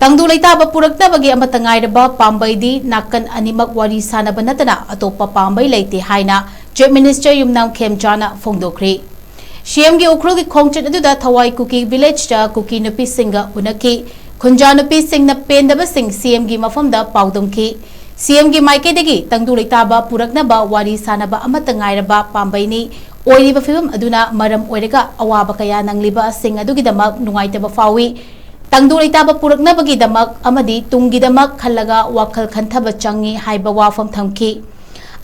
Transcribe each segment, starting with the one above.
Tangdu Leitaba Puraknabagi Amata Ngairaba Pambei Di Nakan Animak Wari Sanaba Nattana Atoppa Pambei LEITY HAINA Chief Minister YUMNAM KHEMCHAND PHONGDOKKHRE CMG Ukhrulgi Khongchat aduda Thawai Kuki Village ta Kuki Nupi Singa Unaki Khunja Nupi Singna Pendaba Sing CMG Mafamda Paudumki CMG Maikedagi Tangdu Leitaba Puraknaba Wari Sanaba Amata Ngairaba Pambei ni Oiriba Fibam Aduna Maram Oirega Awaba Kaya Nangliba Sing Adugidamak Nungaitaba Fawi Tangdu Leitaba Puraknabagi Damak Amadi Tungi Damak Kalaga Wakal Kantaba Changi Haiba Wafam Thamki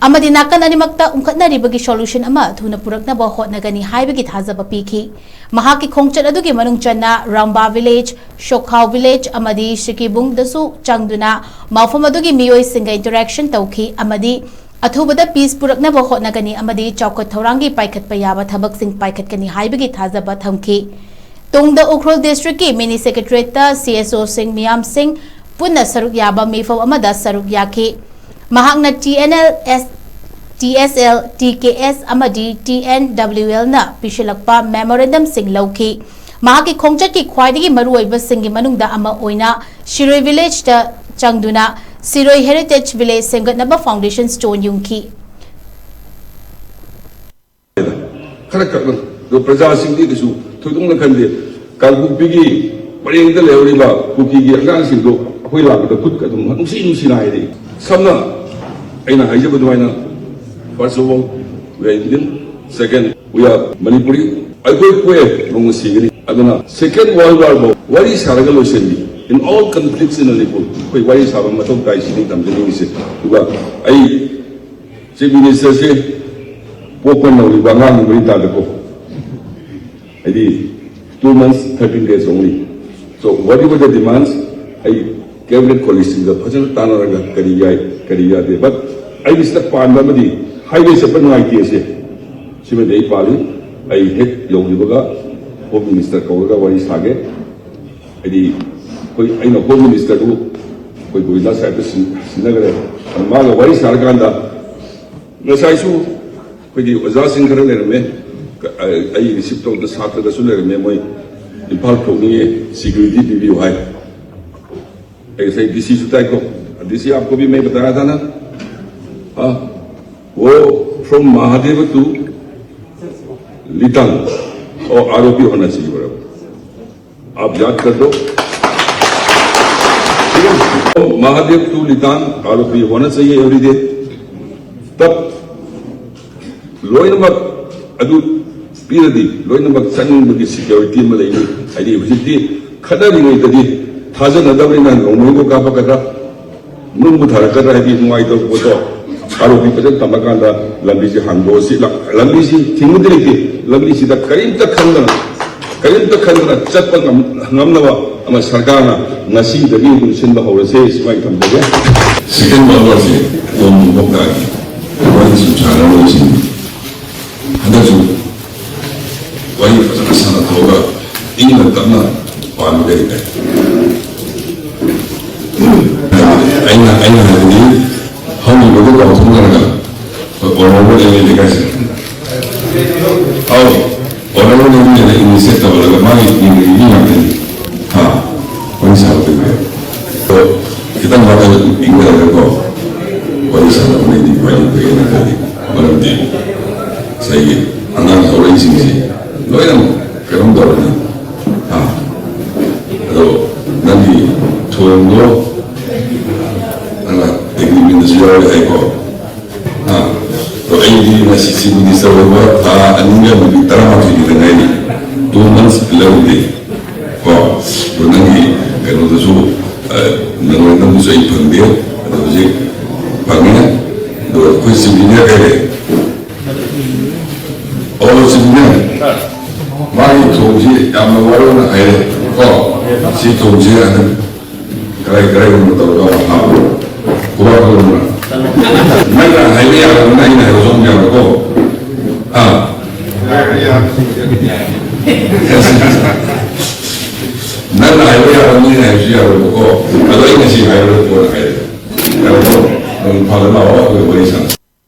Amadi Nakan Animakta Umkatnaribagi solution ama Thuna Puraknaba Hotnagani Haibagi Thazaba Piki Mahaki Khongchat adugi Manung Channa Ramba Village Shokhau Village Amadi Shikibung Dasu Changduna Mafam adugi Miyoi Singa Interaction Tauki Amadi Athubada Peace Puraknaba Hotnagani Amadi Chaukot Thaurangi Paikat Payaba Thabak Sing Paikat Kani Haibagi Thazaba Thamki Tungda Ukhrul District ki Mini Secretariat CSO Singh Miyam Singh Punna Saruk Yaba Mifam Amada Saruk Yaki Mahakna TSL TKS Amadi TNWL na Pishilakpa Memorandum Singh Lauki Mahaki Khongchat ki Khwaidagi Maruoiba Singhi Manungda Ama Oina Shiroi Village ta Changduna Siroi Heritage Village Sengatnaba Foundation Stone Yungki Praja Singh Disu Tudung Nakandi, Kalbupigi, Parinda Levriba, Puki, Gansi, Huila, the Putkatum, Sinai. Samna, Aina Hajabuana, first of all, we are Indian. Second, we are Manipuri. I go where Long Sigri. Adana. Second World War, what is Haragalo Sendi? In all conflicts in Manipur, what is Havamato Kaisi, Tamjani? I, Chief Minister said, Popan of Bangan, Rita. I did 2 months, 13 days only. So whatever the demands, I cabinet colleagues in the Pajan Tanaraga Kariya, but I was the Pandamadi, highway separate ideas. Shiva Day Pali, I hit Yogibaga, Home Minister Kawaga, Wari Sage. I know Home Minister who with us at the Sinagar, and Maga Wari Sarganda, Nasaisu, with the Wazasin Karame. I received the Sata the Suler memory in part of me security review high. I say this is Taiko. This year Kobi made Taradana. Oh, from Mahadev to Litan or ROP Honasi. Abjad Kato Mahadev to Litan, ROP Honasi every day. But Loinamak Adu. Piradi, Loinamak San security Malay, I did visit Kadari, Tazan Adabrina, Romo Kapakata, Numutaraka, I did white of Boto, Arupi Tamakanda, Lambisi Hangosi, Lambisi, Timudriki, Lambisi, the Karinta Kandana, Chapan Namnava, Amasargana, Nasi, the Ring, Simba Horses, my company. Second one was from Bokagi, one is China. Why Sanaba Nattana in Nattana Pambei. Aina Hadi, how many people go to Naga? Or what any guys? Oh, or what in the set of the money in the Union. What is happening? So, kita mata Inglaterra go. What is happening? Why you pay anything? One of them say, anak orang sini. Loyang, kerong dorang. Lalu nanti tuan lo, anak agreement sejarah eko. Lalu ini masih sibuk di seluruh. Aninya lebih terang di tengah ini. 2 months lebih. Oh, nanti kerong tu nanti tu saya panggil, atau saya panggil. Lalu kuisinya kaya. Oh, sebenarnya. Mari tunggu, yang baru nak air, si tunggu ada kerai untuk tahu kuat kalau mana hari ni ada mana ini harus orang yang kau, mana hari ni ada mana harus yang kau, kalau ini sih hari itu orang air, kalau orang pada lawa tu boleh sana.